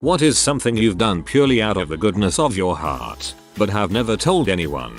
What is something you've done purely out of the goodness of your heart, but have never told anyone?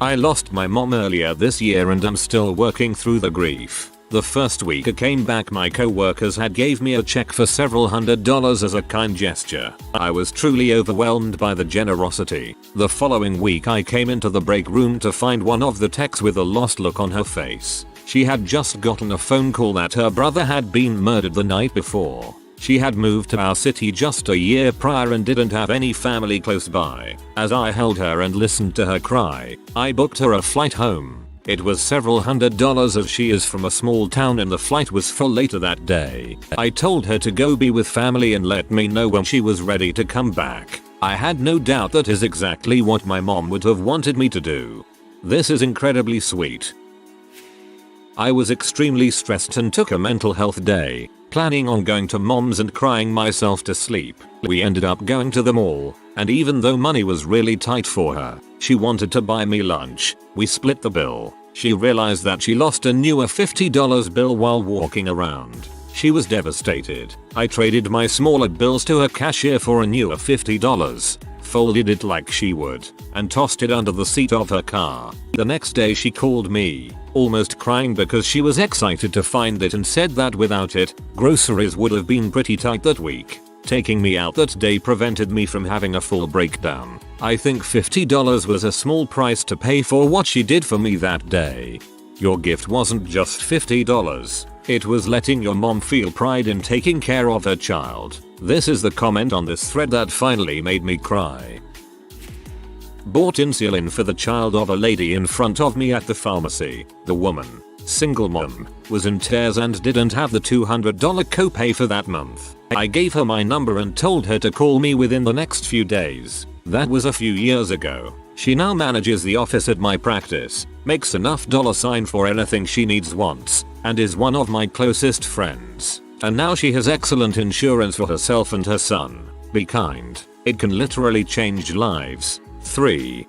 I lost my mom earlier this year and I'm still working through the grief. The first week I came back, my co-workers had gave me a check for several $100s as a kind gesture. I was truly overwhelmed by the generosity. The following week I came into the break room to find one of the techs with a lost look on her face. She had just gotten a phone call that her brother had been murdered the night before. She had moved to our city just a year prior and didn't have any family close by. As I held her and listened to her cry, I booked her a flight home. It was several $100s as she is from a small town and the flight was for later that day. I told her to go be with family and let me know when she was ready to come back. I had no doubt that is exactly what my mom would have wanted me to do. This is incredibly sweet. I was extremely stressed and took a mental health day, planning on going to mom's and crying myself to sleep. We ended up going to the mall, and even though money was really tight for her, she wanted to buy me lunch. We split the bill. She realized that she lost a newer $50 bill while walking around. She was devastated. I traded my smaller bills to her cashier for a newer $50, folded it like she would, and tossed it under the seat of her car. The next day she called me, almost crying because she was excited to find it and said that without it, groceries would have been pretty tight that week. Taking me out that day prevented me from having a full breakdown. I think $50 was a small price to pay for what she did for me that day. Your gift wasn't just $50. It was letting your mom feel pride in taking care of her child. This is the comment on this thread that finally made me cry. Bought insulin for the child of a lady in front of me at the pharmacy. The woman, single mom, was in tears and didn't have the $200 copay for that month. I gave her my number and told her to call me within the next few days. That was a few years ago. She now manages the office at my practice, makes enough $ for anything she needs wants, and is one of my closest friends. And now she has excellent insurance for herself and her son. Be kind. It can literally change lives. 3.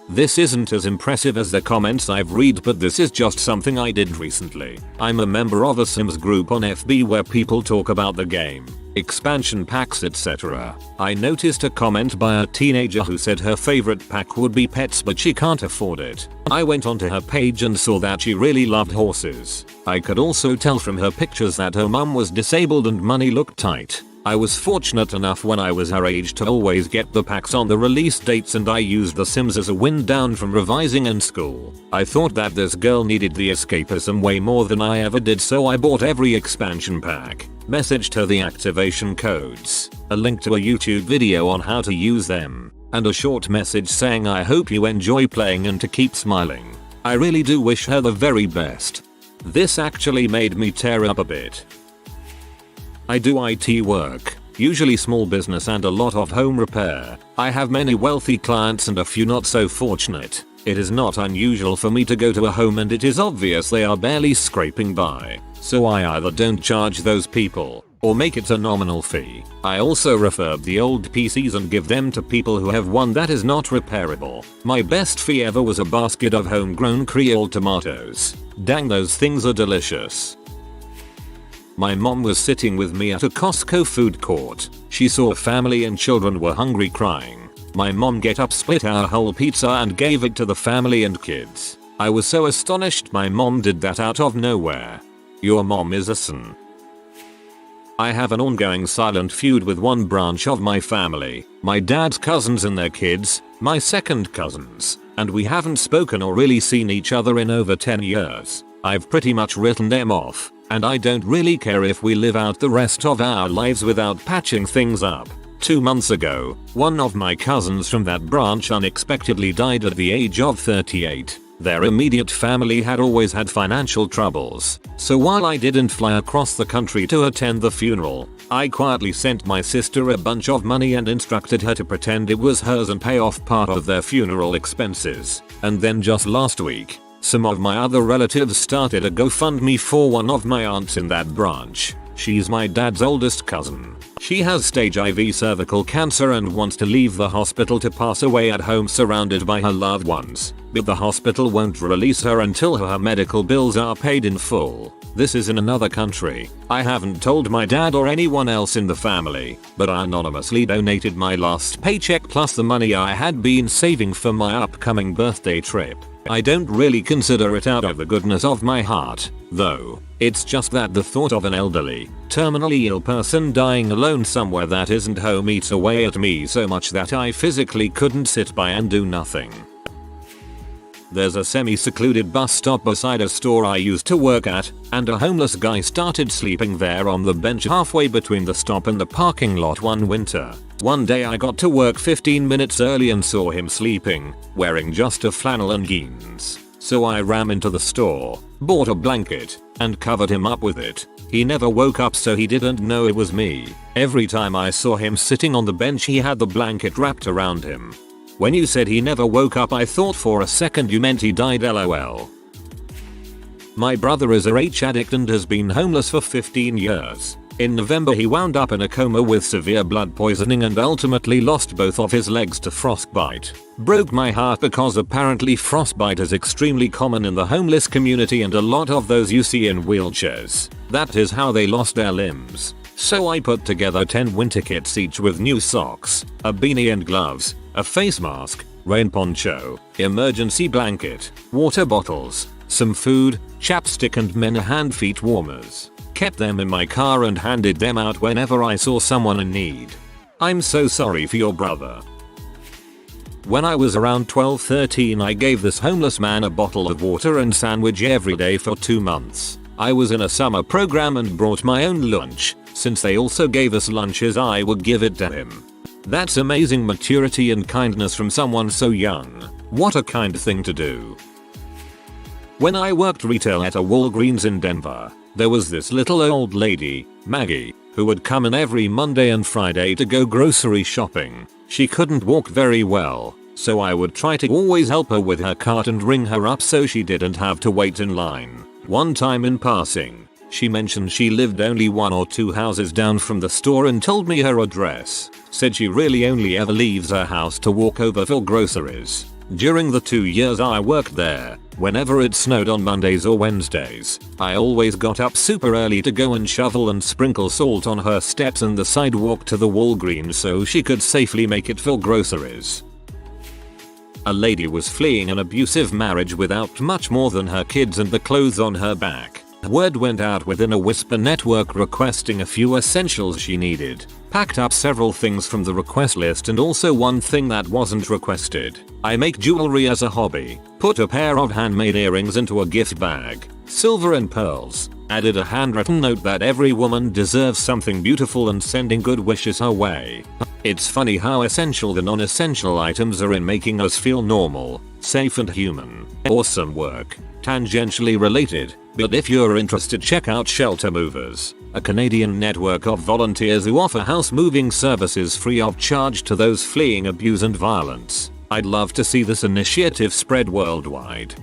This isn't as impressive as the comments I've read, but this is just something I did recently. I'm a member of a Sims group on FB where people talk about the game, expansion packs, etc. I noticed a comment by a teenager who said her favorite pack would be pets but she can't afford it. I went onto her page and saw that she really loved horses. I could also tell from her pictures that her mum was disabled and money looked tight. I was fortunate enough when I was her age to always get the packs on the release dates, and I used The Sims as a wind down from revising in school. I thought that this girl needed the escapism way more than I ever did, so I bought every expansion pack, messaged her the activation codes, a link to a YouTube video on how to use them, and a short message saying I hope you enjoy playing and to keep smiling. I really do wish her the very best. This actually made me tear up a bit. I do IT work, usually small business and a lot of home repair. I have many wealthy clients and a few not so fortunate. It is not unusual for me to go to a home and it is obvious they are barely scraping by. So I either don't charge those people, or make it a nominal fee. I also refurb the old PCs and give them to people who have one that is not repairable. My best fee ever was a basket of homegrown Creole tomatoes. Dang, those things are delicious. My mom was sitting with me at a Costco food court. She saw family and children were hungry, crying. My mom get up, split our whole pizza and gave it to the family and kids. I was so astonished my mom did that out of nowhere. Your mom is a son. I have an ongoing silent feud with one branch of my family, my dad's cousins and their kids, my second cousins, and we haven't spoken or really seen each other in over 10 years. I've pretty much written them off. And I don't really care if we live out the rest of our lives without patching things up. 2 months ago, one of my cousins from that branch unexpectedly died at the age of 38. Their immediate family had always had financial troubles, so while I didn't fly across the country to attend the funeral, I quietly sent my sister a bunch of money and instructed her to pretend it was hers and pay off part of their funeral expenses. And then just last week, some of my other relatives started a GoFundMe for one of my aunts in that branch. She's my dad's oldest cousin. She has stage IV cervical cancer and wants to leave the hospital to pass away at home surrounded by her loved ones, but the hospital won't release her until her medical bills are paid in full. This is in another country. I haven't told my dad or anyone else in the family, but I anonymously donated my last paycheck plus the money I had been saving for my upcoming birthday trip. I don't really consider it out of the goodness of my heart, though. It's just that the thought of an elderly, terminally ill person dying alone somewhere that isn't home eats away at me so much that I physically couldn't sit by and do nothing. There's a semi-secluded bus stop beside a store I used to work at, and a homeless guy started sleeping there on the bench halfway between the stop and the parking lot one winter. One day I got to work 15 minutes early and saw him sleeping, wearing just a flannel and jeans. So I ran into the store, bought a blanket, and covered him up with it. He never woke up so he didn't know it was me. Every time I saw him sitting on the bench he had the blanket wrapped around him. When you said he never woke up I thought for a second you meant he died, lol. My brother is a rage addict and has been homeless for 15 years. In November he wound up in a coma with severe blood poisoning and ultimately lost both of his legs to frostbite. Broke my heart because apparently frostbite is extremely common in the homeless community and a lot of those you see in wheelchairs. That is how they lost their limbs. So I put together 10 winter kits each with new socks, a beanie and gloves, a face mask, rain poncho, emergency blanket, water bottles, some food, chapstick and men hand feet warmers. Kept them in my car and handed them out whenever I saw someone in need. I'm so sorry for your brother. When I was around 12-13 I gave this homeless man a bottle of water and sandwich every day for 2 months. I was in a summer program and brought my own lunch. Since they also gave us lunches I would give it to him. That's amazing maturity and kindness from someone so young. What a kind thing to do. When I worked retail at a Walgreens in Denver, there was this little old lady, Maggie, who would come in every Monday and Friday to go grocery shopping. She couldn't walk very well, so I would try to always help her with her cart and ring her up so she didn't have to wait in line. One time in passing, she mentioned she lived only 1 or 2 houses down from the store and told me her address. Said she really only ever leaves her house to walk over for groceries. During the 2 years I worked there, whenever it snowed on Mondays or Wednesdays, I always got up super early to go and shovel and sprinkle salt on her steps and the sidewalk to the Walgreens so she could safely make it for groceries. A lady was fleeing an abusive marriage without much more than her kids and the clothes on her back. Word went out within a whisper network requesting a few essentials she needed. Packed up several things from the request list and also one thing that wasn't requested. I make jewelry as a hobby. Put a pair of handmade earrings into a gift bag. Silver and pearls. Added a handwritten note that every woman deserves something beautiful and sending good wishes her way. It's funny how essential the non-essential items are in making us feel normal, safe and human. Awesome work. Tangentially related, but if you're interested check out Shelter Movers, a Canadian network of volunteers who offer house moving services free of charge to those fleeing abuse and violence. I'd love to see this initiative spread worldwide.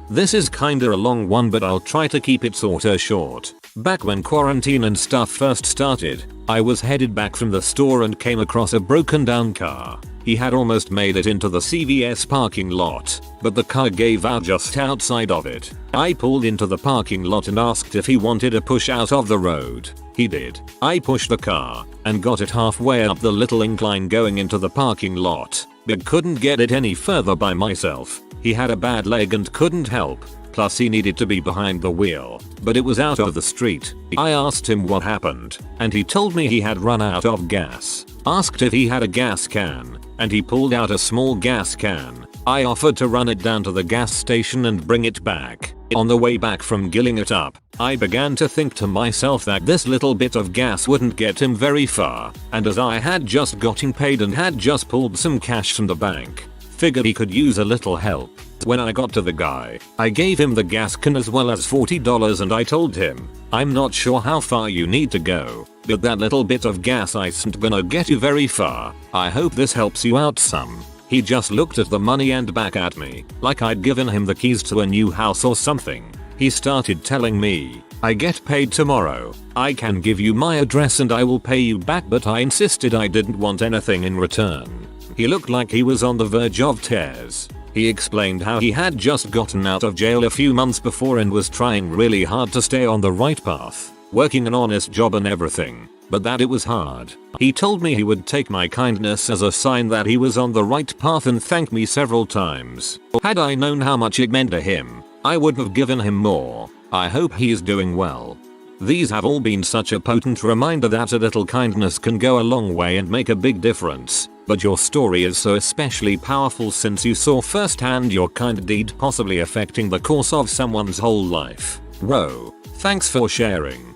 This is kinda a long one but I'll try to keep it sorta short. Back when quarantine and stuff first started, I was headed back from the store and came across a broken down car. He had almost made it into the CVS parking lot, but the car gave out just outside of it. I pulled into the parking lot and asked if he wanted to push out of the road. He did. I pushed the car and got it halfway up the little incline going into the parking lot, but couldn't get it any further by myself. He had a bad leg and couldn't help. Plus he needed to be behind the wheel, but it was out of the street. I asked him what happened, and he told me he had run out of gas. Asked if he had a gas can, and he pulled out a small gas can. I offered to run it down to the gas station and bring it back. On the way back from gilling it up, I began to think to myself that this little bit of gas wouldn't get him very far, and as I had just gotten paid and had just pulled some cash from the bank, figured he could use a little help. When I got to the guy, I gave him the gas can as well as $40 and I told him, I'm not sure how far you need to go, but that little bit of gas isn't gonna get you very far. I hope this helps you out some. He just looked at the money and back at me, like I'd given him the keys to a new house or something. He started telling me I get paid tomorrow. I can give you my address and I will pay you back, but I insisted I didn't want anything in return. He looked like he was on the verge of tears. He explained how he had just gotten out of jail a few months before and was trying really hard to stay on the right path, working an honest job and everything, but that it was hard. He told me he would take my kindness as a sign that he was on the right path and thanked me several times. Had I known how much it meant to him, I would have given him more. I hope he's doing well. These have all been such a potent reminder that a little kindness can go a long way and make a big difference, but your story is so especially powerful since you saw firsthand your kind deed possibly affecting the course of someone's whole life. Ro, thanks for sharing.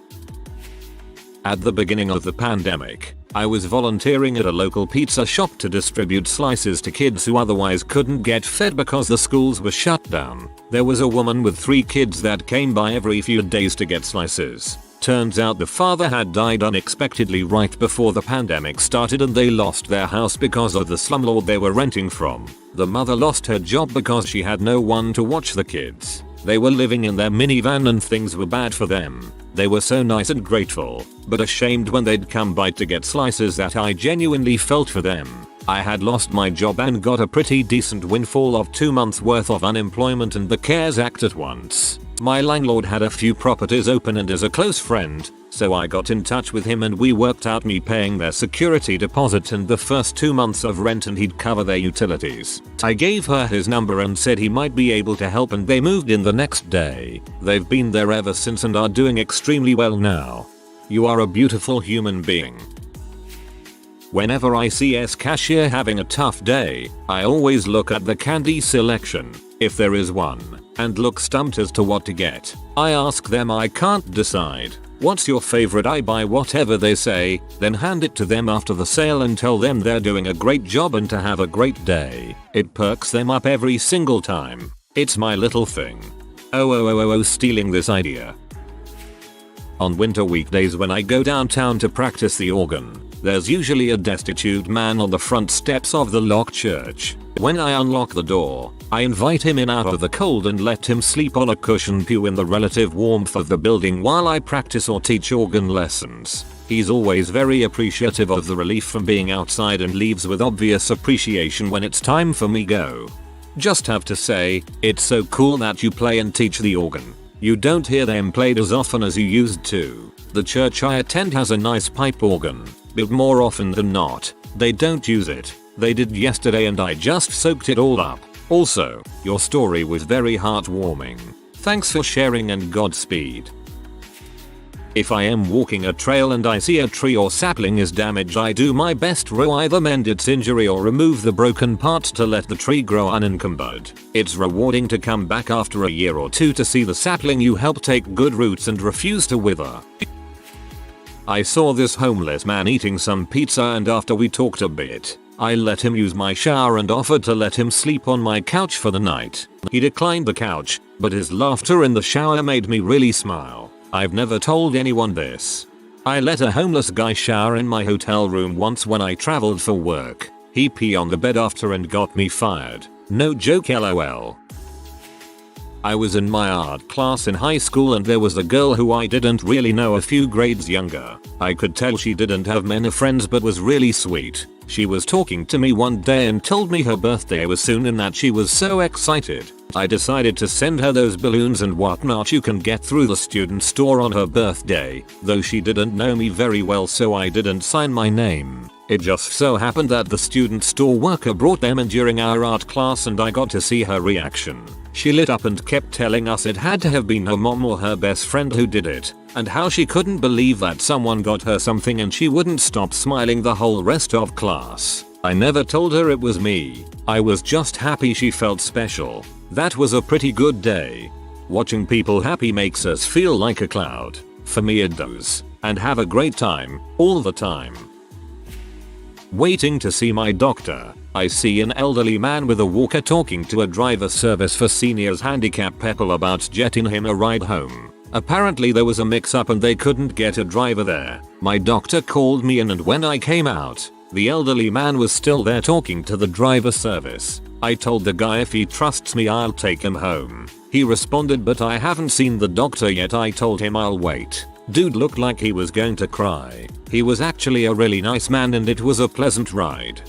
At the beginning of the pandemic, I was volunteering at a local pizza shop to distribute slices to kids who otherwise couldn't get fed because the schools were shut down. There was a woman with 3 kids that came by every few days to get slices. Turns out the father had died unexpectedly right before the pandemic started and they lost their house because of the slumlord they were renting from. The mother lost her job because she had no one to watch the kids. They were living in their minivan and things were bad for them. They were so nice and grateful, but ashamed when they'd come by to get slices that I genuinely felt for them. I had lost my job and got a pretty decent windfall of 2 months worth of unemployment and the CARES Act at once. My landlord had a few properties open and is a close friend, so I got in touch with him and we worked out me paying their security deposit and the first 2 months of rent and he'd cover their utilities. I gave her his number and said he might be able to help and they moved in the next day. They've been there ever since and are doing extremely well now. You are a beautiful human being. Whenever I see a cashier having a tough day, I always look at the candy selection, if there is one, and look stumped as to what to get. I ask them, I can't decide. What's your favorite? I buy whatever they say, then hand it to them after the sale and tell them they're doing a great job and to have a great day. It perks them up every single time. It's my little thing. Stealing this idea. On winter weekdays when I go downtown to practice the organ, there's usually a destitute man on the front steps of the locked church. When I unlock the door, I invite him in out of the cold and let him sleep on a cushioned pew in the relative warmth of the building while I practice or teach organ lessons. He's always very appreciative of the relief from being outside and leaves with obvious appreciation when it's time for me go. Just have to say, it's so cool that you play and teach the organ. You don't hear them played as often as you used to. The church I attend has a nice pipe organ, but more often than not, they don't use it. They did yesterday and I just soaked it all up. Also, your story was very heartwarming. Thanks for sharing and Godspeed. If I am walking a trail and I see a tree or sapling is damaged, I do my best to either mend its injury or remove the broken parts to let the tree grow unencumbered. It's rewarding to come back after a year or two to see the sapling you helped take good roots and refuse to wither. I saw this homeless man eating some pizza and after we talked a bit, I let him use my shower and offered to let him sleep on my couch for the night. He declined the couch, but his laughter in the shower made me really smile. I've never told anyone this. I let a homeless guy shower in my hotel room once when I traveled for work. He peed on the bed after and got me fired. No joke, lol. I was in my art class in high school and there was a girl who I didn't really know, a few grades younger. I could tell she didn't have many friends but was really sweet. She was talking to me one day and told me her birthday was soon and that she was so excited. I decided to send her those balloons and whatnot you can get through the student store on her birthday, though she didn't know me very well so I didn't sign my name. It just so happened that the student store worker brought them in during our art class and I got to see her reaction. She lit up and kept telling us it had to have been her mom or her best friend who did it, and how she couldn't believe that someone got her something and she wouldn't stop smiling the whole rest of class. I never told her it was me. I was just happy she felt special. That was a pretty good day. Watching people happy makes us feel like a cloud. For me it does. And have a great time, all the time. Waiting to see my doctor, I see an elderly man with a walker talking to a driver service for seniors handicap people about getting him a ride home. Apparently there was a mix-up and they couldn't get a driver there. My doctor called me in and when I came out, the elderly man was still there talking to the driver service. I told the guy if he trusts me I'll take him home. He responded, but I haven't seen the doctor yet. I told him I'll wait. Dude looked like he was going to cry. He was actually a really nice man and it was a pleasant ride.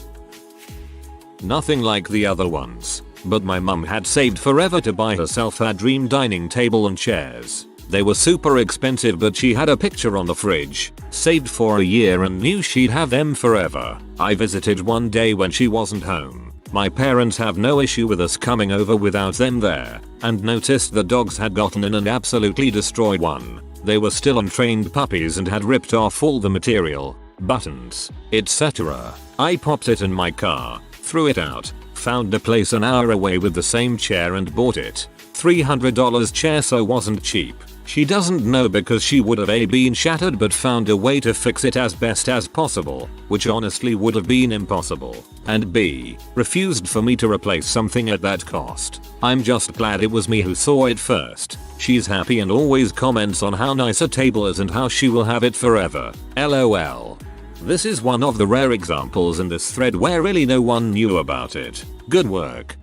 Nothing like the other ones, but my mum had saved forever to buy herself her dream dining table and chairs. They were super expensive, but she had a picture on the fridge, saved for a year and knew she'd have them forever. I visited one day when she wasn't home. My parents have no issue with us coming over without them there, and noticed the dogs had gotten in and absolutely destroyed one. They were still untrained puppies and had ripped off all the material, buttons, etc. I popped it in my car, threw it out, found a place an hour away with the same chair and bought it. $300 chair, so wasn't cheap. She doesn't know because she would have A, been shattered, but found a way to fix it as best as possible, which honestly would have been impossible, and B, refused for me to replace something at that cost. I'm just glad it was me who saw it first. She's happy and always comments on how nice a table is and how she will have it forever. LOL. This is one of the rare examples in this thread where really no one knew about it. Good work.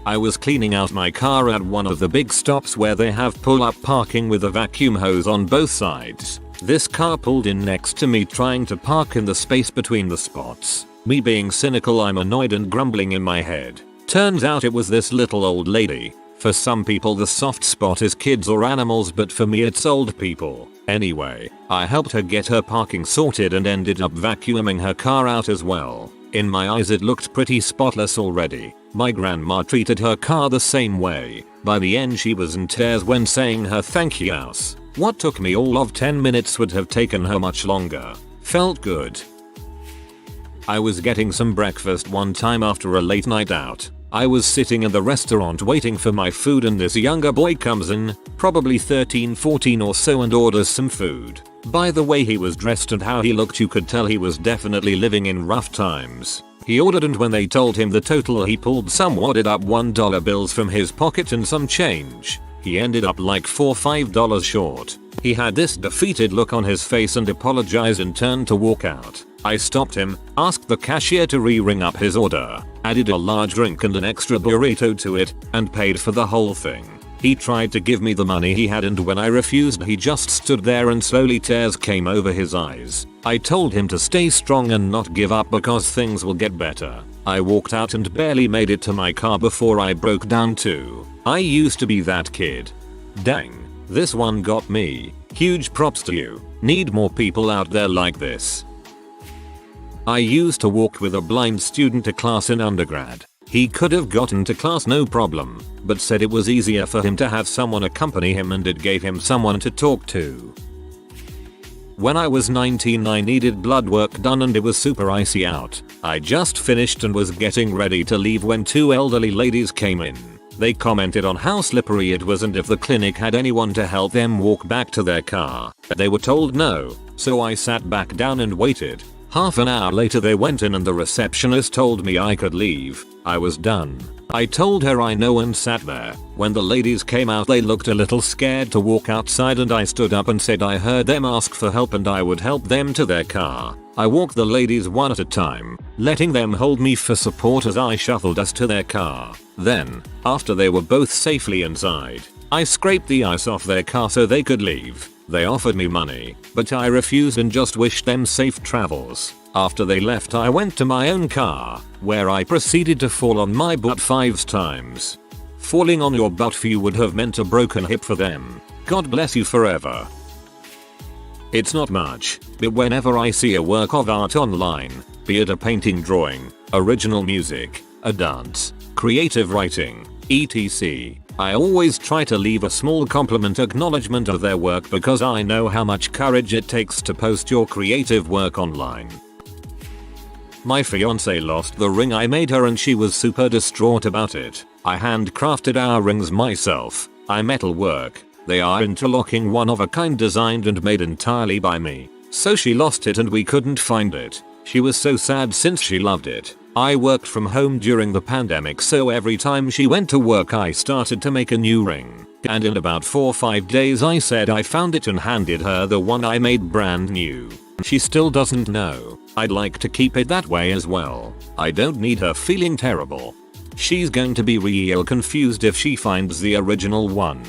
I was cleaning out my car at one of the big stops where they have pull-up parking with a vacuum hose on both sides. This car pulled in next to me trying to park in the space between the spots. Me being cynical, I'm annoyed and grumbling in my head. Turns out it was this little old lady. For some people the soft spot is kids or animals, but for me it's old people. Anyway, I helped her get her parking sorted and ended up vacuuming her car out as well. In my eyes it looked pretty spotless already. My grandma treated her car the same way. By the end she was in tears when saying her thank yous. What took me all of 10 minutes would have taken her much longer. Felt good. I was getting some breakfast one time after a late night out. I was sitting in the restaurant waiting for my food and this younger boy comes in, probably 13, 14 or so, and orders some food. By the way he was dressed and how he looked, you could tell he was definitely living in rough times. He ordered, and when they told him the total he pulled some wadded up $1 bills from his pocket and some change. He ended up like $4-5 short. He had this defeated look on his face and apologized and turned to walk out. I stopped him, asked the cashier to re-ring up his order, added a large drink and an extra burrito to it, and paid for the whole thing. He tried to give me the money he had, and when I refused he just stood there and slowly tears came over his eyes. I told him to stay strong and not give up because things will get better. I walked out and barely made it to my car before I broke down too. I used to be that kid. Dang, this one got me. Huge props to you. Need more people out there like this. I used to walk with a blind student to class in undergrad. He could have gotten to class no problem, but said it was easier for him to have someone accompany him and it gave him someone to talk to. When I was 19 I needed blood work done and it was super icy out. I just finished and was getting ready to leave when two elderly ladies came in. They commented on how slippery it was and if the clinic had anyone to help them walk back to their car. They were told no, so I sat back down and waited. Half an hour later they went in and the receptionist told me I could leave. I was done. I told her I know and sat there. When the ladies came out they looked a little scared to walk outside and I stood up and said I heard them ask for help and I would help them to their car. I walked the ladies one at a time, letting them hold me for support as I shuffled us to their car. Then, after they were both safely inside, I scraped the ice off their car so they could leave. They offered me money, but I refused and just wished them safe travels. After they left I went to my own car, where I proceeded to fall on my butt 5 times. Falling on your butt for you would have meant a broken hip for them. God bless you forever. It's not much, but whenever I see a work of art online, be it a painting, drawing, original music, a dance, creative writing, etc., I always try to leave a small compliment acknowledgement of their work because I know how much courage it takes to post your creative work online. My fiance lost the ring I made her and she was super distraught about it. I handcrafted our rings myself. I metal work. They are interlocking, one of a kind, designed and made entirely by me. So she lost it and we couldn't find it. She was so sad since she loved it. I worked from home during the pandemic, so every time she went to work I started to make a new ring. And in about 4 or 5 days I said I found it and handed her the one I made brand new. She still doesn't know. I'd like to keep it that way as well. I don't need her feeling terrible. She's going to be real confused if she finds the original one.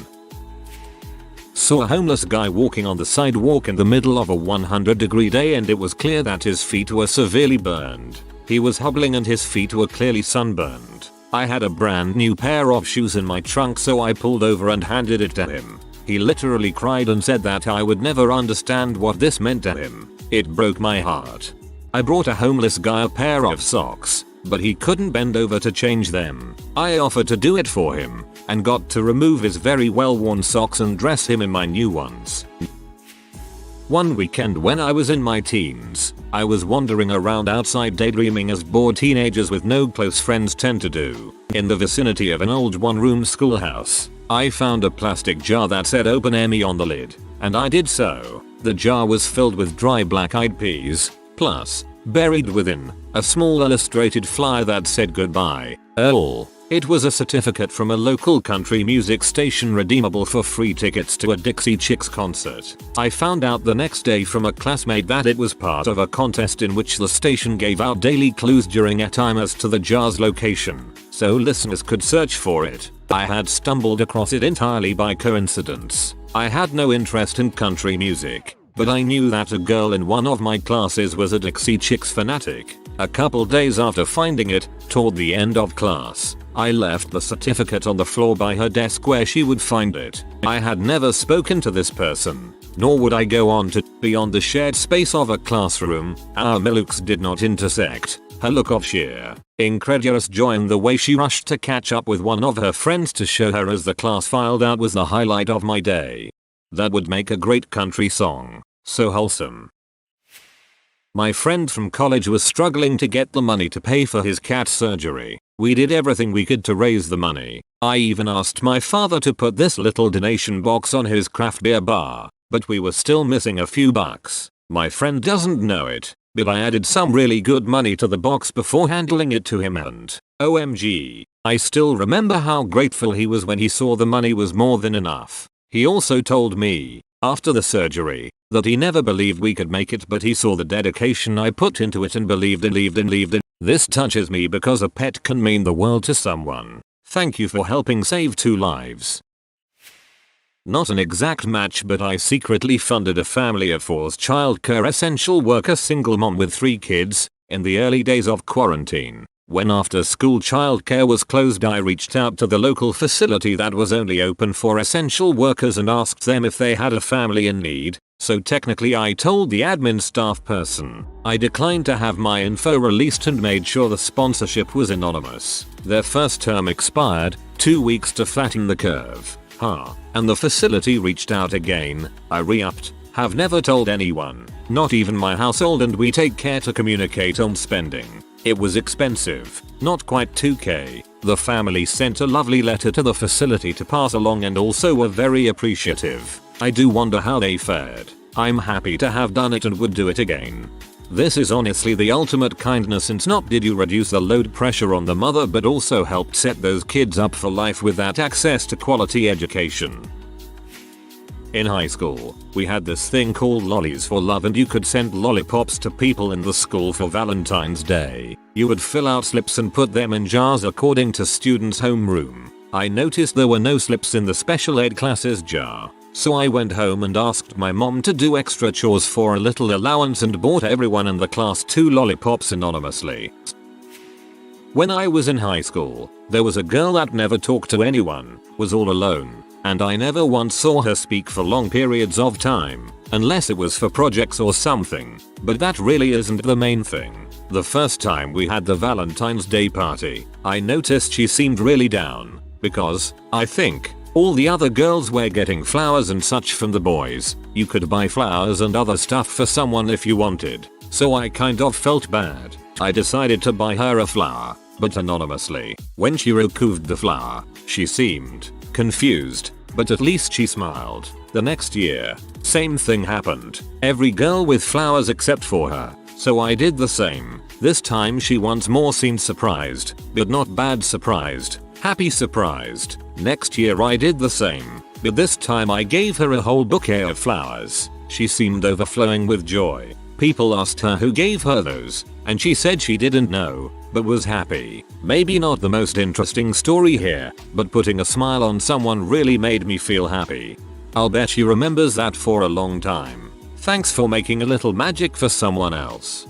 Saw a homeless guy walking on the sidewalk in the middle of a 100-degree day, and it was clear that his feet were severely burned. He was hobbling and his feet were clearly sunburned. I had a brand new pair of shoes in my trunk, so I pulled over and handed it to him. He literally cried and said that I would never understand what this meant to him. It broke my heart. I brought a homeless guy a pair of socks, but he couldn't bend over to change them. I offered to do it for him and got to remove his very well-worn socks and dress him in my new ones. One weekend when I was in my teens, I was wandering around outside daydreaming as bored teenagers with no close friends tend to do. In the vicinity of an old one-room schoolhouse, I found a plastic jar that said "Open Emmy" on the lid, and I did so. The jar was filled with dry black-eyed peas, plus, buried within, a small illustrated flyer that said "Goodbye, Earl." It was a certificate from a local country music station redeemable for free tickets to a Dixie Chicks concert. I found out the next day from a classmate that it was part of a contest in which the station gave out daily clues during a time as to the jar's location, so listeners could search for it. I had stumbled across it entirely by coincidence. I had no interest in country music, but I knew that a girl in one of my classes was a Dixie Chicks fanatic. A couple days after finding it, toward the end of class, I left the certificate on the floor by her desk where she would find it. I had never spoken to this person, nor would I go on to. Beyond the shared space of a classroom, our milks did not intersect. Her look of sheer, incredulous joy and the way she rushed to catch up with one of her friends to show her as the class filed out was the highlight of my day. That would make a great country song. So wholesome. My friend from college was struggling to get the money to pay for his cat surgery. We did everything we could to raise the money. I even asked my father to put this little donation box on his craft beer bar, but we were still missing a few bucks. My friend doesn't know it, but I added some really good money to the box before handling it to him, and OMG, I still remember how grateful he was when he saw the money was more than enough. He also told me, after the surgery, that he never believed we could make it, but he saw the dedication I put into it and believed in. This touches me because a pet can mean the world to someone. Thank you for helping save 2 lives. Not an exact match, but I secretly funded a family of 4's childcare essential worker single mom with 3 kids, in the early days of quarantine. When after school childcare was closed, I reached out to the local facility that was only open for essential workers and asked them if they had a family in need. So technically I told the admin staff person I declined to have my info released and made sure the sponsorship was anonymous. Their first term expired, 2 weeks to flatten the curve. And the facility reached out again. I re-upped. Have never told anyone, not even my household, and we take care to communicate on spending. It was expensive, not quite 2k. The family sent a lovely letter to the facility to pass along and also were very appreciative. I do wonder how they fared. I'm happy to have done it and would do it again. This is honestly the ultimate kindness, and not did you reduce the load pressure on the mother, but also helped set those kids up for life with that access to quality education. In high school, we had this thing called Lollies for Love, and you could send lollipops to people in the school for Valentine's Day. You would fill out slips and put them in jars according to students' homeroom. I noticed there were no slips in the special ed classes jar, so I went home and asked my mom to do extra chores for a little allowance and bought everyone in the class 2 lollipops anonymously. When I was in high school, there was a girl that never talked to anyone, was all alone, and I never once saw her speak for long periods of time, unless it was for projects or something, but that really isn't the main thing. The first time we had the Valentine's Day party, I noticed she seemed really down, because, I think, all the other girls were getting flowers and such from the boys. You could buy flowers and other stuff for someone if you wanted, so I kind of felt bad. I decided to buy her a flower, but anonymously. When she received the flower, she seemed confused, but at least she smiled. The next year, same thing happened. Every girl with flowers except for her, So I did the same. This time she once more seemed surprised, but not bad surprised, happy surprised. Next year I did the same, but this time I gave her a whole bouquet of flowers. She seemed overflowing with joy. People asked her who gave her those, and she said she didn't know, but was happy. Maybe not the most interesting story here, but putting a smile on someone really made me feel happy. I'll bet she remembers that for a long time. Thanks for making a little magic for someone else.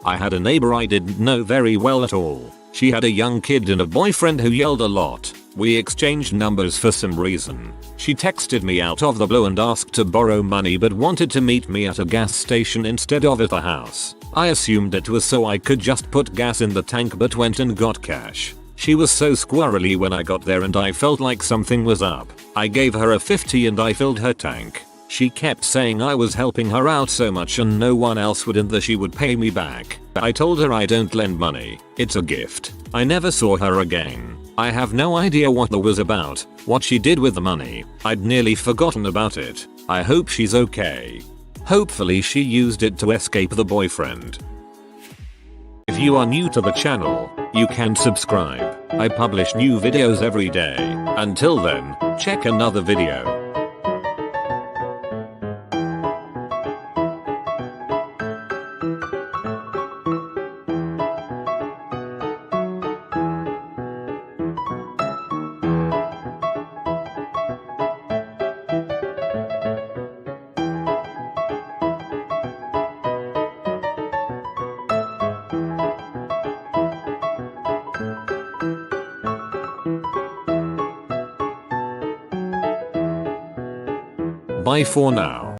I had a neighbor I didn't know very well at all. She had a young kid and a boyfriend who yelled a lot. We exchanged numbers for some reason. She texted me out of the blue and asked to borrow money but wanted to meet me at a gas station instead of at the house. I assumed it was so I could just put gas in the tank but went and got cash. She was so squirrely when I got there and I felt like something was up. I gave her a 50 and I filled her tank. She kept saying I was helping her out so much and no one else would and that she would pay me back. I told her I don't lend money, it's a gift. I never saw her again. I have no idea what that was about, what she did with the money. I'd nearly forgotten about it. I hope she's okay. Hopefully she used it to escape the boyfriend. If you are new to the channel, you can subscribe. I publish new videos every day. Until then, check another video. Bye for now.